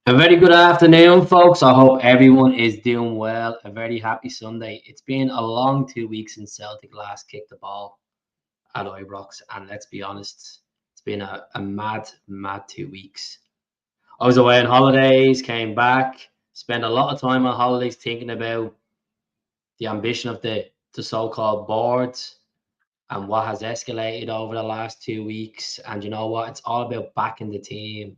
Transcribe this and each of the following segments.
A very good afternoon, folks. I hope everyone is doing well. A very happy Sunday. It's been a long 2 weeks since Celtic last kicked the ball at Ibrox, and let's be honest, it's been a mad 2 weeks. I was away on holidays, came back, spent a lot of time on holidays thinking about the ambition of the so-called boards and what has escalated over the last 2 weeks. And you know what? It's all about backing the team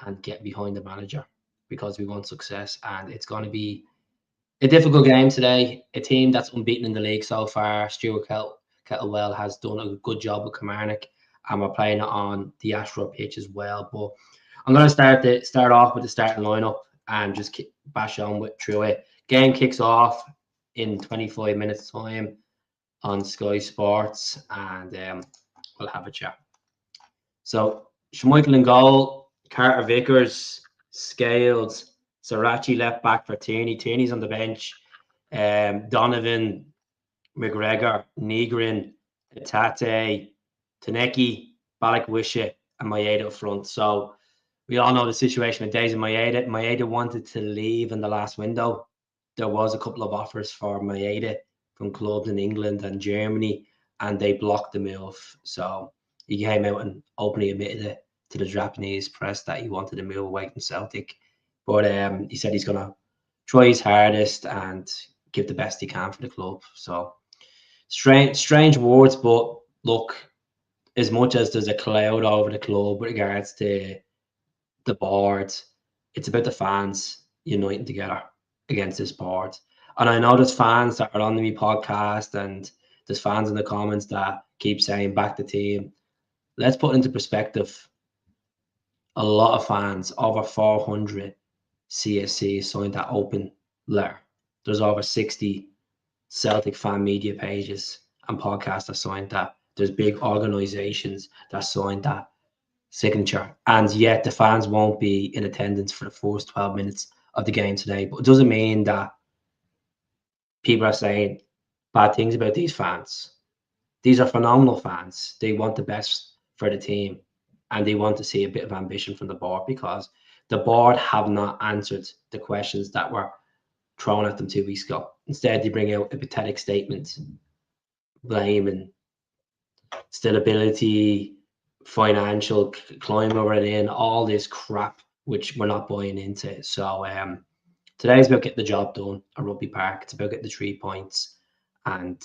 and get behind the manager because we want success. And it's going to be a difficult game today. A team that's unbeaten in the league so far. Kettlewell has done a good job with Kilmarnock, and we're playing it on the Ashrow pitch as well. But I'm going to start off with the starting lineup and just bash on through it. Game kicks off in 25 minutes time on Sky Sports, and we'll have a chat. So Schmeichel in goal, Carter Vickers, Scales, Srirachi left back for Tierney. Tierney's on the bench. Donovan, McGregor, Negrin, Tate, Taneki, Balakwisha, and Maeda up front. So we all know the situation with Days and Maeda. Maeda wanted to leave in the last window. There was a couple of offers for Maeda from clubs in England and Germany, and they blocked the move. So he came out and openly admitted it to the Japanese press that he wanted to move away from Celtic. But he said he's going to try his hardest and give the best he can for the club. So strange words, but look, as much as there's a cloud over the club with regards to the board, it's about the fans uniting together against this board. And I know there's fans that are on the podcast and there's fans in the comments that keep saying back the team. Let's put into perspective. A lot of fans, over 400 CSC signed that open letter. There's over 60 Celtic fan media pages and podcasts that signed that. There's big organisations that signed that signature. And yet the fans won't be in attendance for the first 12 minutes of the game today. But it doesn't mean that people are saying bad things about these fans. These are phenomenal fans. They want the best for the team and they want to see a bit of ambition from the board because the board have not answered the questions that were thrown at them 2 weeks ago. Instead, they bring out a pathetic statement blaming stability, financial climate we're in, all this crap, which we're not buying into. So today's about getting the job done at Rugby Park. It's about getting the 3 points. And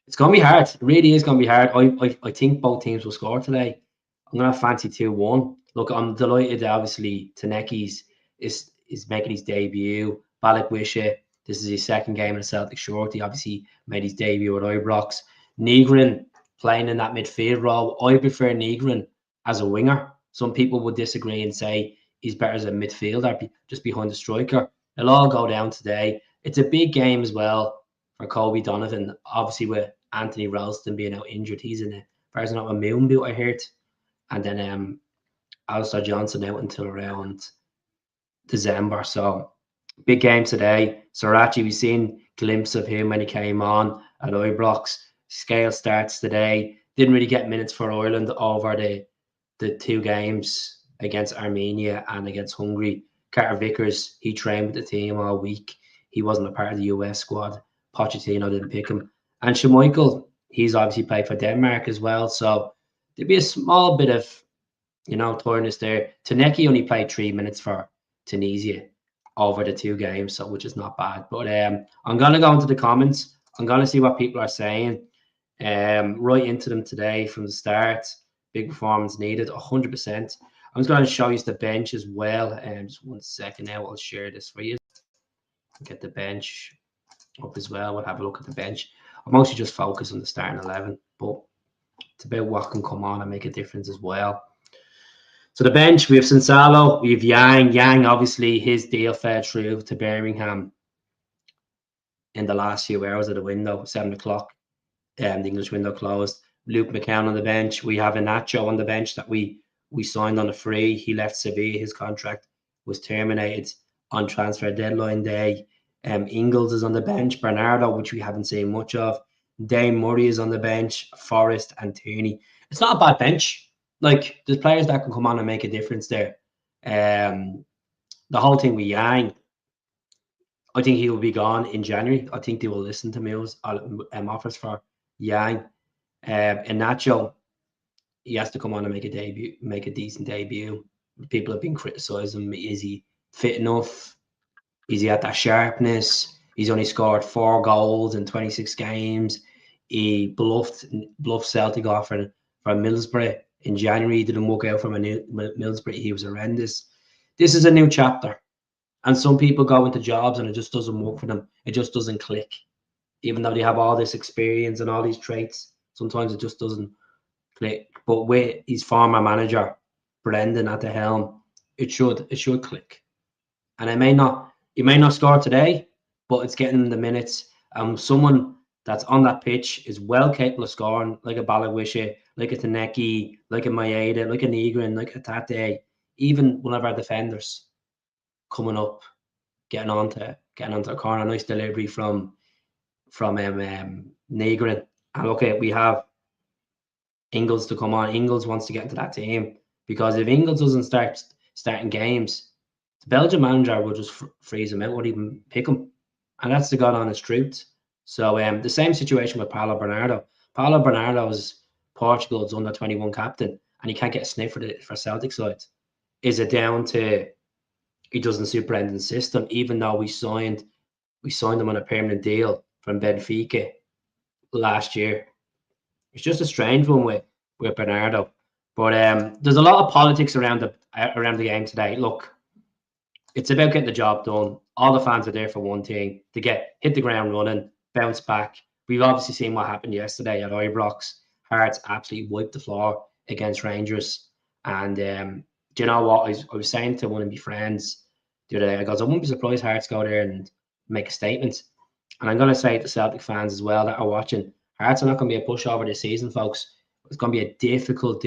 it's going to be hard. It really is going to be hard. I think both teams will score today. I'm going to fancy 2-1. Look, I'm delighted, obviously, Taneki's is making his debut. Balakwisha, this is his second game in a Celtic shirt. He obviously made his debut at Ibrox. Negrin playing in that midfield role. I prefer Negrin as a winger. Some people would disagree and say he's better as a midfielder, just behind the striker. It'll all go down today. It's a big game as well for Kobe Donovan. Obviously, with Anthony Ralston being out injured, he's in a version of a moon boot, I heard. And then Alistair Johnson out until around December. So big game today. Srirachi, we've seen glimpse of him when he came on at Ibrox. Scale starts today. Didn't really get minutes for Ireland over the two games against Armenia and against Hungary. Carter Vickers, he trained with the team all week. He wasn't a part of the US squad. Pochettino didn't pick him. And Schmeichel, he's obviously played for Denmark as well. So there'd be a small bit of, tiredness there. Taneki only played 3 minutes for Tunisia over the two games, so which is not bad. But I'm going to go into the comments. I'm going to see what people are saying. Right into them today from the start. Big performance needed, 100%. I'm just going to show you the bench as well. Just 1 second now. I'll share this for you. Get the bench up as well. We'll have a look at the bench. I'm mostly just focused on the starting 11, but it's about what can come on and make a difference as well. So the bench, we have Sensalo, we have Yang. Yang, obviously, his deal fell through to Birmingham in the last few hours of the window, 7 o'clock. The English window closed. Luke McCown on the bench. We have Inacho on the bench that we signed on a free. He left Sevilla. His contract was terminated on transfer deadline day. Ingles is on the bench. Bernardo, which we haven't seen much of. Dane Murray is on the bench. Forrest and Tierney. It's not a bad bench. Like, there's players that can come on and make a difference there. The whole thing with Yang, I think he will be gone in January. I think they will listen to moves, offers for Yang. And Nacho, he has to come on and make a debut, make a decent debut. People have been criticising him. Is he fit enough? Is he at that sharpness? He's only scored 4 goals in 26 games. He bluffed Celtic off for Middlesbrough in January. He didn't work out for Middlesbrough. He was horrendous. This is a new chapter. And some people go into jobs and it just doesn't work for them. It just doesn't click. Even though they have all this experience and all these traits, sometimes it just doesn't click. But with his former manager, Brendan at the helm, it should click. And he may not score today, but it's getting the minutes. Someone that's on that pitch is well capable of scoring, like a Balawisha, like a Taneki, like a Maeda, like a Negrin, like a Tate, even one of our defenders coming up, getting onto the corner. Nice delivery from Negrin. And okay, we have Ingles to come on. Ingles wants to get into that team because if Ingles doesn't start starting games, the Belgian manager will just freeze him out, won't even pick him. And that's the God honest truth. So the same situation with Paulo Bernardo. Paulo Bernardo is Portugal's under 21 captain, and he can't get a sniff for Celtic side. Is it down to he doesn't suit Brendan's system, even though we signed him on a permanent deal from Benfica last year? It's just a strange one with Bernardo. But there's a lot of politics around the game today. Look, it's about getting the job done. All the fans are there for one thing, to hit the ground running, bounce back. We've obviously seen what happened yesterday at Ibrox. Hearts absolutely wiped the floor against Rangers. And do you know what? I was saying to one of my friends the other day, I wouldn't be surprised Hearts go there and make a statement. And I'm going to say to Celtic fans as well that are watching, Hearts are not going to be a pushover this season, folks. It's going to be a difficult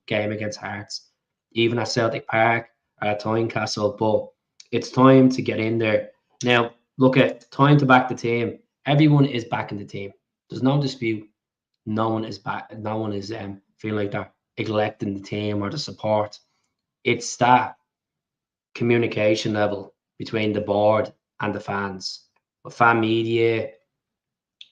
game against Hearts, even at Celtic Park or at Tynecastle. But it's time to get in there. Now, look at time to back the team. Everyone is backing the team. There's no dispute. No one is back. No one is feeling like they're neglecting the team or the support. It's that communication level between the board and the fans. With fan media,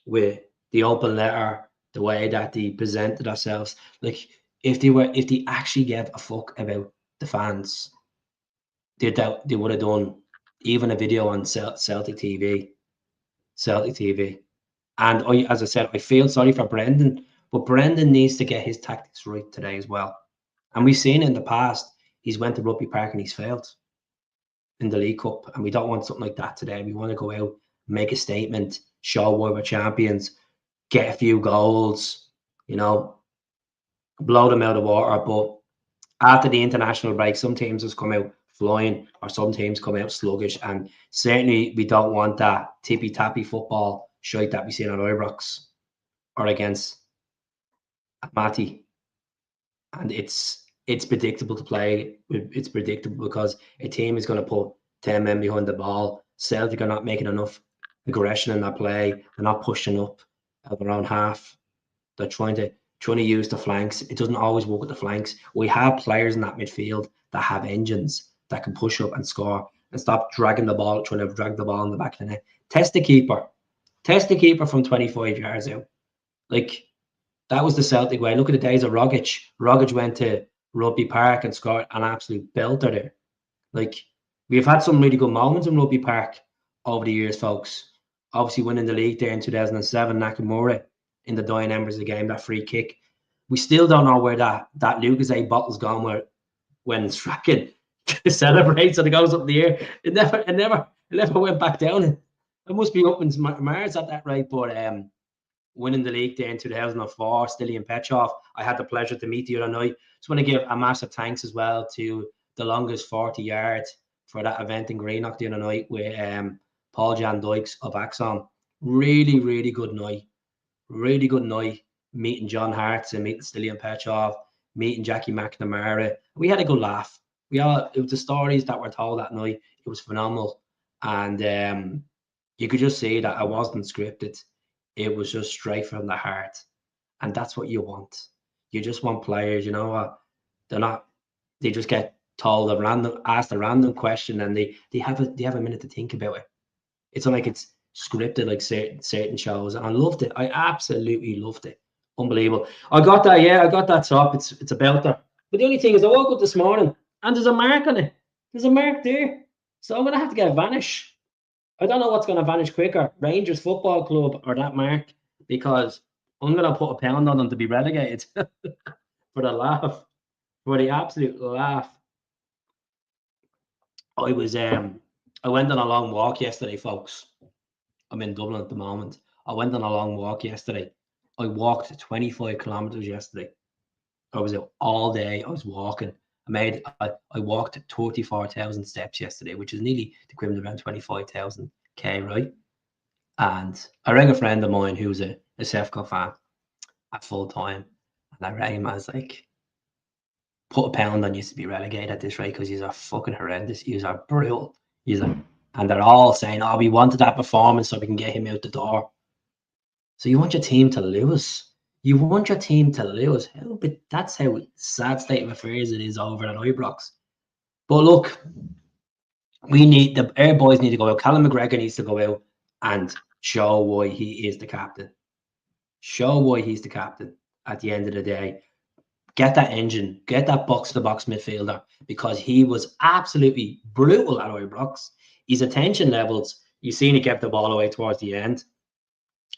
with the open letter, the way that they presented ourselves. Like if they actually gave a fuck about the fans, they would have done even a video on Celtic TV. Celtic TV. And as I said, I feel sorry for Brendan, but Brendan needs to get his tactics right today as well. And we've seen in the past, he's went to Rugby Park and he's failed in the League Cup. And we don't want something like that today. We want to go out, make a statement, show why we're champions, get a few goals, blow them out of water. But after the international break, some teams just come out flying or some teams come out sluggish. And certainly we don't want that tippy-tappy football shite that we see on Ibrox or against Matty. And it's predictable to play. It's predictable because a team is going to put 10 men behind the ball. Celtic are not making enough aggression in that play. They're not pushing up at their own half. They're trying to use the flanks. It doesn't always work with the flanks. We have players in that midfield that have engines that can push up and score and stop dragging the ball, trying to drag the ball in the back of the net. Test the keeper. Test the keeper from 25 yards out. Like, that was the Celtic way. Look at the days of Rogic. Rogic went to Rugby Park and scored an absolute belter there. Like, we've had some really good moments in Rugby Park over the years, folks. Obviously winning the league there in 2007, Nakamura in the dying embers of the game, that free kick. We still don't know where that Lucas A bottle's gone when Strachan celebrates and it goes up in the air. It never went back down. It must be up in Mars at that rate. But winning the league there in 2004, Stilian Petrov, I had the pleasure to meet the other night. Just want to give a massive thanks as well to the longest 40 yards for that event in Greenock the other night with Paul Jan Dykes of Axon. Really, really good night. Really good night meeting John Hartz and meeting Stilian Petrov, meeting Jackie McNamara. We had a good laugh. It was the stories that were told that night. It was phenomenal. And you could just see that I wasn't scripted. It was just straight from the heart. And that's what you want. You just want players, you know what? They just get asked a random question, and they have a minute to think about it. It's not like it's scripted like certain shows. And I loved it. I absolutely loved it. Unbelievable. I got that. Yeah, I got that top. It's about that. But the only thing is, I woke up this morning and there's a mark on it. There's a mark there. So I'm gonna have to get a vanish. I don't know what's gonna vanish quicker, Rangers Football Club or that mark, because I'm gonna put a pound on them to be relegated for the laugh, for the absolute laugh. I was I went on a long walk yesterday, folks. I'm in Dublin at the moment. I went on a long walk yesterday. I walked 25 kilometers yesterday. I was out all day. I was walking. I walked 34,000 steps yesterday, which is nearly the equivalent of around 25,000 K, right? And I rang a friend of mine who's a Sefco fan at full time. And I rang him. I was like, put a pound on you to be relegated at this rate because you are fucking horrendous. You are brutal. And they're all saying, oh, we wanted that performance so we can get him out the door. So you want your team to lose. You want your team to lose. But that's how sad state of affairs it is over at Ibrox. But look, our boys need to go out. Callum McGregor needs to go out and show why he is the captain. Show why he's the captain at the end of the day. Get that engine, get that box-to-box midfielder, because he was absolutely brutal at Ibrox. His attention levels, you've seen he kept the ball away towards the end.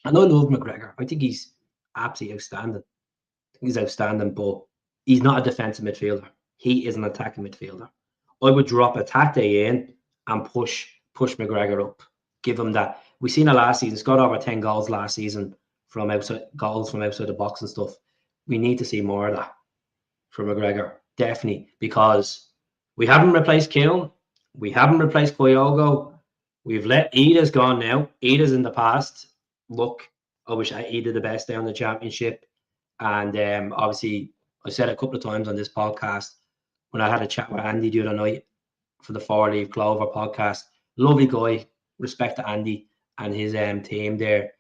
And I love McGregor. I think he's absolutely outstanding. He's outstanding, but he's not a defensive midfielder. He is an attacking midfielder. I would drop a Tate in and push McGregor up. Give him that. We've seen it last season. He's got over 10 goals last season from outside the box and stuff. We need to see more of that from McGregor, definitely, because we haven't replaced Kiln. We haven't replaced Kyogo. We've let Ida's gone now. Ida's in the past. Look, I wish Ida the best down the championship. And obviously, I said a couple of times on this podcast when I had a chat with Andy the other night for the Four Leaf Clover podcast. Lovely guy. Respect to Andy and his team there.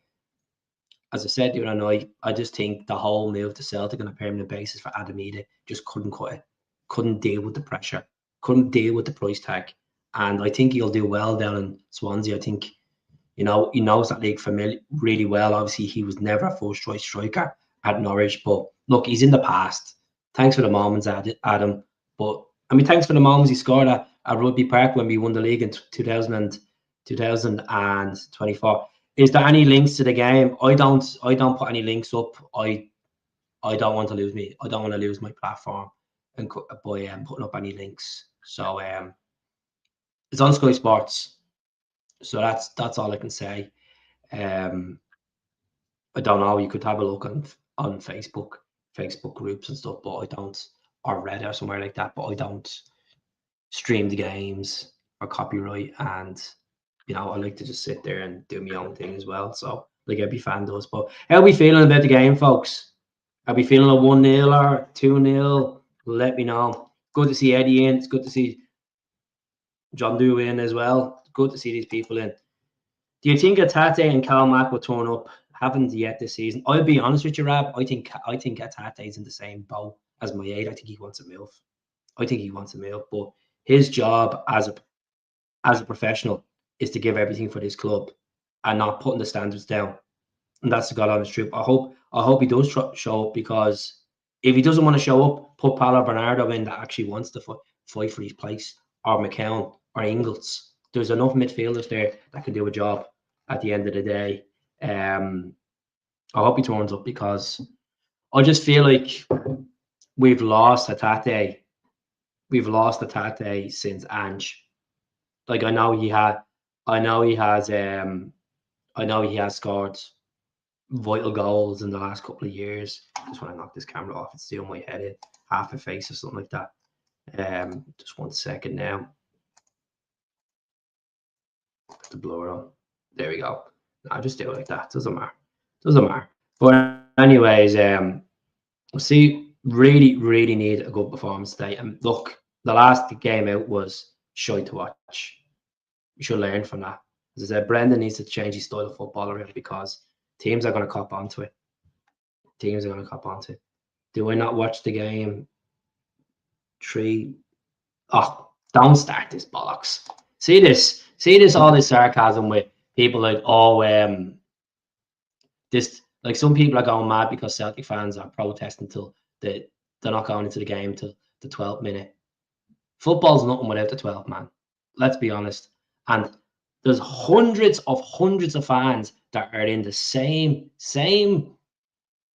As I said the other night, I just think the whole move to Celtic on a permanent basis for Adam Ida just couldn't cut it. Couldn't deal with the pressure. Couldn't deal with the price tag. And I think he'll do well down in Swansea. I think, he knows that league really well. Obviously, he was never a first-choice striker at Norwich. But look, he's in the past. Thanks for the moments, Adam. But, thanks for the moments he scored at Rugby Park when we won the league in 2024. Is there any links to the game? I don't put any links up. I don't want to lose me. I don't want to lose my platform and by putting up any links. So it's on Sky Sports. So that's all I can say. I don't know. You could have a look on Facebook groups and stuff, but I don't, or Reddit or somewhere like that. But I don't stream the games or copyright, and I like to just sit there and do my own thing as well. So like every fan does. But how are we feeling about the game, folks? Are we feeling a 1-0 or 2-0? Let me know. Good to see Eddie in. It's good to see John Dew in as well. Good to see these people in. Do you think Atate and Kilmarnock will turn up? Haven't yet this season. I'll be honest with you, Rab. I think Atate's in the same boat as my aide. I think he wants to move. But his job as a professional is to give everything for this club and not putting the standards down. And that's the God honest truth. I hope he does show up, because if he doesn't want to show up, put Paulo Bernardo in that actually wants to fight for his place, or McCown or Ingles. There's enough midfielders there that can do a job at the end of the day. I hope he turns up, because I just feel like we've lost Atate. We've lost Atate since Ange. Like I know he has scored vital goals in the last couple of years. Just want to knock this camera off. It's doing my head in, half a face or something like that. Just 1 second now. Put the blower on. There we go. I'll just do it like that. Doesn't matter. But anyways, we'll see. Really need a good performance today. And look, the last game out was shite to watch. We should learn from that. As I said, Brendan needs to change his style of football around, because teams are going to cop onto it. Do I not watch the game 3 Oh, don't start this bollocks. All this sarcasm with people like, oh, this, like, some people are going mad because Celtic fans are protesting till they're not going into the game till the 12th minute. Football's nothing without the 12th man. Let's be honest. And there's hundreds of fans that are in the same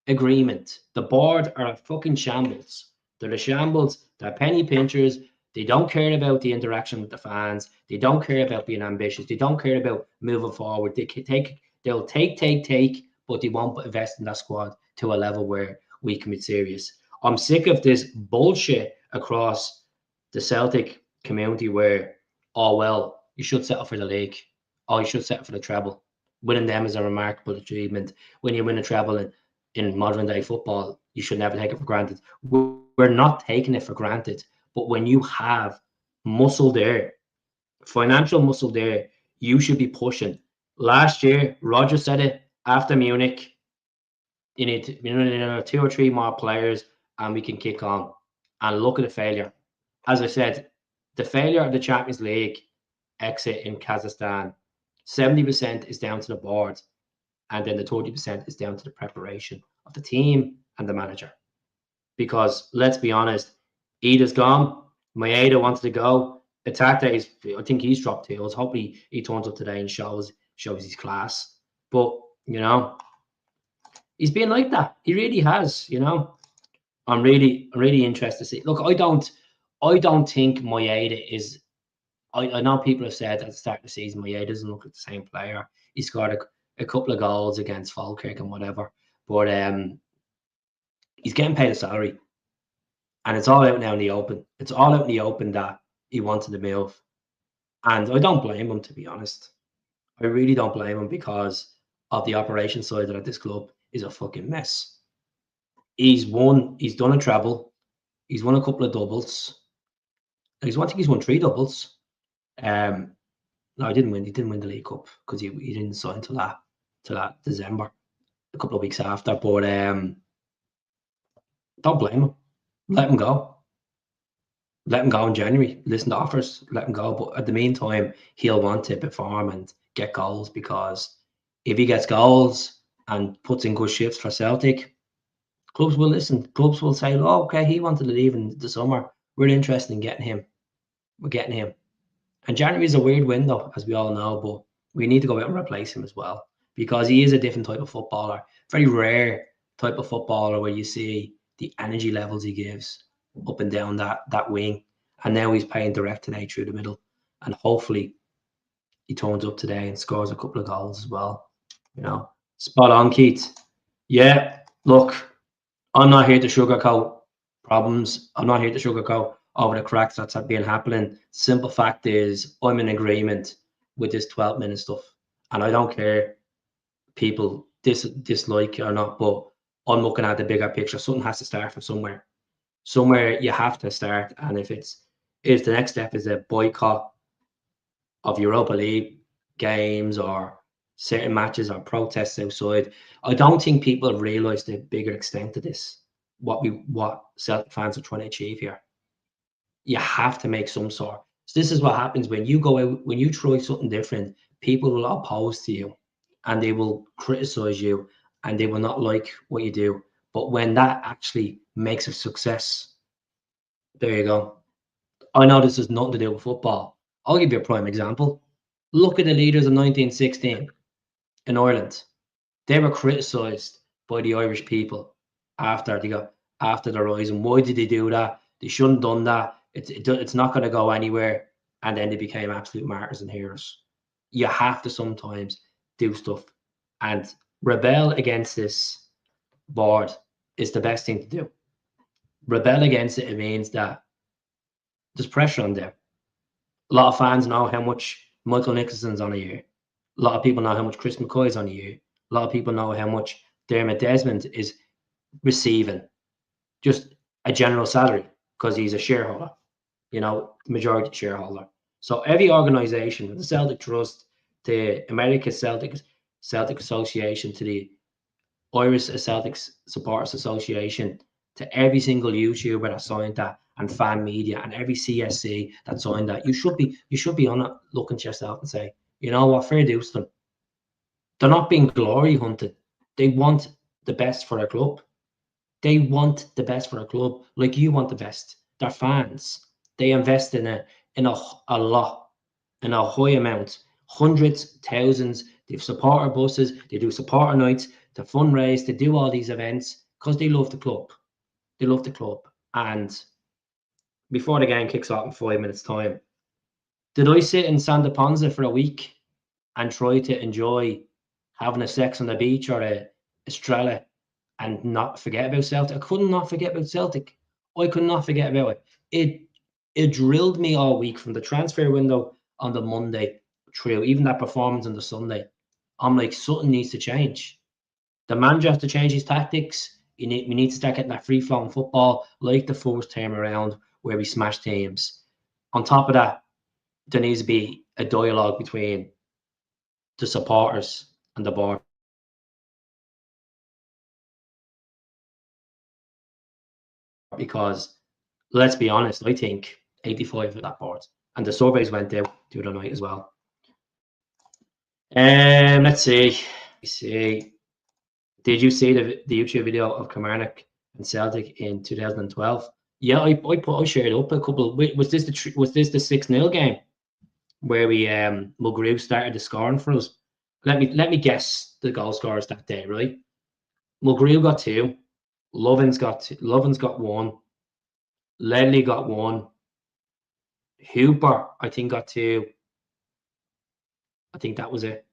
agreement. The board are a fucking shambles. They're the shambles. They're penny pinchers. They don't care about the interaction with the fans. They don't care about being ambitious. They don't care about moving forward. They'll take, but they won't invest in that squad to a level where we can be serious. I'm sick of this bullshit across the Celtic community where, oh well, you should settle for the league. Oh, you should settle for the treble. Winning them is a remarkable achievement. When you win a treble in modern day football, you should never take it for granted. We're not taking it for granted. But when you have muscle there, financial muscle there, you should be pushing. Last year, Roger said it after Munich. You need to, two or three more players, and we can kick on. And look at the failure. As I said, the failure of the Champions League exit in Kazakhstan, 70% is down to the board, and then the 30% is down to the preparation of the team and the manager. Because let's be honest, Ida's gone. Maeda wanted to go. Atate I think he's dropped heels. Hopefully he turns up today and shows his class. But he's been like that. He really has. I'm really interested to see. Look, I don't think Maeda is. I know people have said at the start of the season Maeda doesn't look like the same player. He scored a couple of goals against Falkirk and whatever, but he's getting paid a salary. And it's all out now in the open. It's all out in the open that he wanted to move. And I don't blame him, to be honest. I really don't blame him because of the operation side that this club is a fucking mess. He's done a treble. He's won a couple of doubles. I think he's won 3 doubles. No, he didn't win. He didn't win the League Cup because he didn't sign till that December, a couple of weeks after. But don't blame him. Let him go. Let him go in January. Listen to offers. Let him go. But at the meantime, he'll want to perform and get goals, because if he gets goals and puts in good shifts for Celtic, clubs will listen. Clubs will say, "Oh, okay, he wanted to leave in the summer. We're interested in getting him. We're getting him." And January is a weird window, as we all know, but we need to go out and replace him as well, because he is a different type of footballer. Very rare type of footballer where you see the energy levels he gives up and down that wing. And now he's playing direct today through the middle. And hopefully he turns up today and scores a couple of goals as well. Spot on, Keith. Yeah, look, I'm not here to sugarcoat problems. I'm not here to sugarcoat over the cracks that's been happening. Simple fact is, I'm in agreement with this 12-minute stuff. And I don't care people dislike or not, but I'm looking at the bigger picture. Something has to start from somewhere. Somewhere you have to start. And if the next step is a boycott of Europa League games or certain matches or protests outside, I don't think people realise the bigger extent of this, what Celtic fans are trying to achieve here. You have to make some sort. So this is what happens when you go out, when you try something different, people will oppose to you and they will criticize you and they will not like what you do. But when that actually makes a success, there you go. I know this has nothing to do with football. I'll give you a prime example. Look at the leaders of 1916 in Ireland. They were criticised by the Irish people after the rise. And why did they do that? They shouldn't have done that. It's not going to go anywhere. And then they became absolute martyrs and heroes. You have to sometimes do stuff, and rebel against this board is the best thing to do. Rebel against it. It means that there's pressure on there. A lot of fans know how much Michael Nicholson's on a year. A lot of people know how much Chris McCoy's on a year. A lot of people know how much Dermot Desmond is receiving, just a general salary, because he's a shareholder, majority shareholder. So every organization, the Celtic Trust, the American Celtic Association, to the Irish Celtic Supporters Association, to every single YouTuber that signed that, and fan media, and every CSC that signed that. You should be on it, looking to yourself and say, you know what, fair dues to them. They're not being glory hunted. They want the best for their club. They want the best for their club, like you want the best. They're fans. They invest in a lot, in a high amount, hundreds, thousands. They have supporter buses. They do supporter nights to fundraise. They do all these events because they love the club. They love the club. And before the game kicks off in 5 minutes' time, did I sit in Santa Ponza for a week and try to enjoy having a sex on the beach or a Estrella and not forget about Celtic? I could not forget about Celtic. I could not forget about it. It drilled me all week from the transfer window on the Monday through even that performance on the Sunday. I'm like, something needs to change. The manager has to change his tactics. We need to start getting that free flowing football like the first time around where we smash teams. On top of that, there needs to be a dialogue between the supporters and the board, because let's be honest, I think 85 of that board, and the surveys went out the other night as well. Let's see. Did you see the YouTube video of Kilmarnock and Celtic in 2012? Yeah, I shared up a couple. Was this the 6-0 game where we Mulgrew started the scoring for us? Let me guess the goal scorers that day, right? Mulgrew got 2, Lovin's got 1, Ledley got 1, Hooper I think got 2. I think that was it.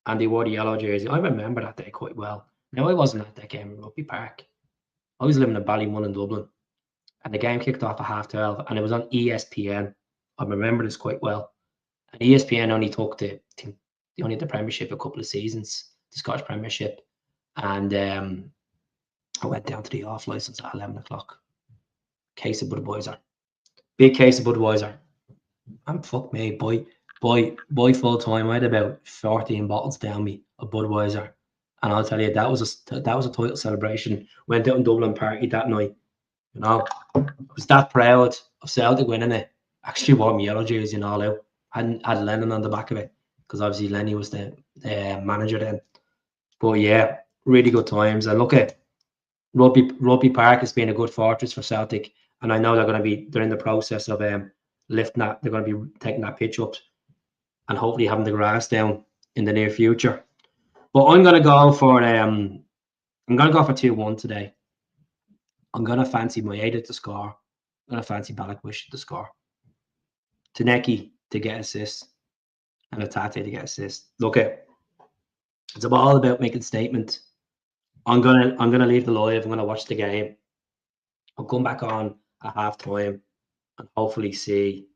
And they wore the yellow jersey. I remember that day quite well. Now, I wasn't at that game in Rugby Park. I was living in Ballymun in Dublin, and the game kicked off at 12:30, and it was on ESPN. I remember this quite well. And ESPN only took they only had the Premiership a couple of seasons, the Scottish Premiership, and I went down to the off license at 11 o'clock. Case of Budweiser, big case of Budweiser, and fuck me, boy, full time. I had about 14 bottles down me of Budweiser, and I'll tell you, that was a title celebration. Went out in Dublin, party that night. You know, I was that proud of Celtic winning it. Actually wore my yellow jersey and all out. Had Lennon on the back of it, because obviously Lenny was the manager then. But yeah, really good times. And look at Rugby Park has been a good fortress for Celtic, and I know they're in the process of lifting that. They're going to be taking that pitch up and hopefully having the grass down in the near future. But I'm going to go for 2-1 today. I'm going to fancy Moyeda to score. I'm going to fancy Balikwish to score. Taneki to get assists, and Atate to get assists. Look, it's all about making statement. I'm gonna leave the live. I'm gonna watch the game. I'll come back on at half time and hopefully see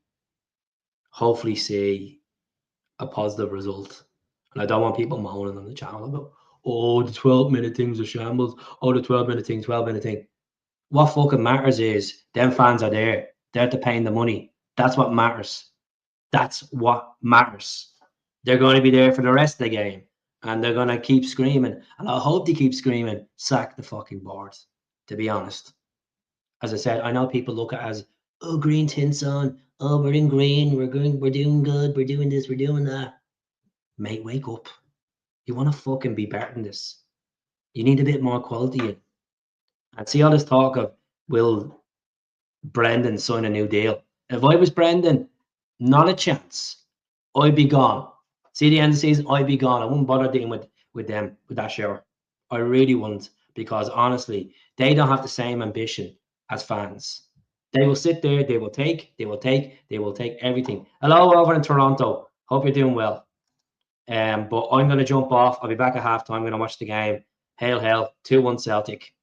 a positive result. And I don't want people moaning on the channel about, oh, the 12-minute things are shambles. Oh, the 12-minute thing. What fucking matters is them fans are there. They're paying the money. That's what matters. They're going to be there for the rest of the game, and they're going to keep screaming. And I hope they keep screaming, sack the fucking board, to be honest. As I said, I know people look at it as, oh, green tints on. Oh, we're in green. We're doing good. We're doing this. We're doing that. Mate, wake up. You want to fucking be better than this. You need a bit more quality in. And see all this talk of, will Brendan sign a new deal? If I was Brendan, not a chance. I'd be gone. See the end of the season, I'd be gone. I wouldn't bother dealing with them, with that shower. I really wouldn't, because honestly, they don't have the same ambition as fans. They will sit there, they will take everything. Hello over in Toronto. Hope you're doing well. But I'm going to jump off. I'll be back at halftime. I'm going to watch the game. Hail, 2-1 Celtic.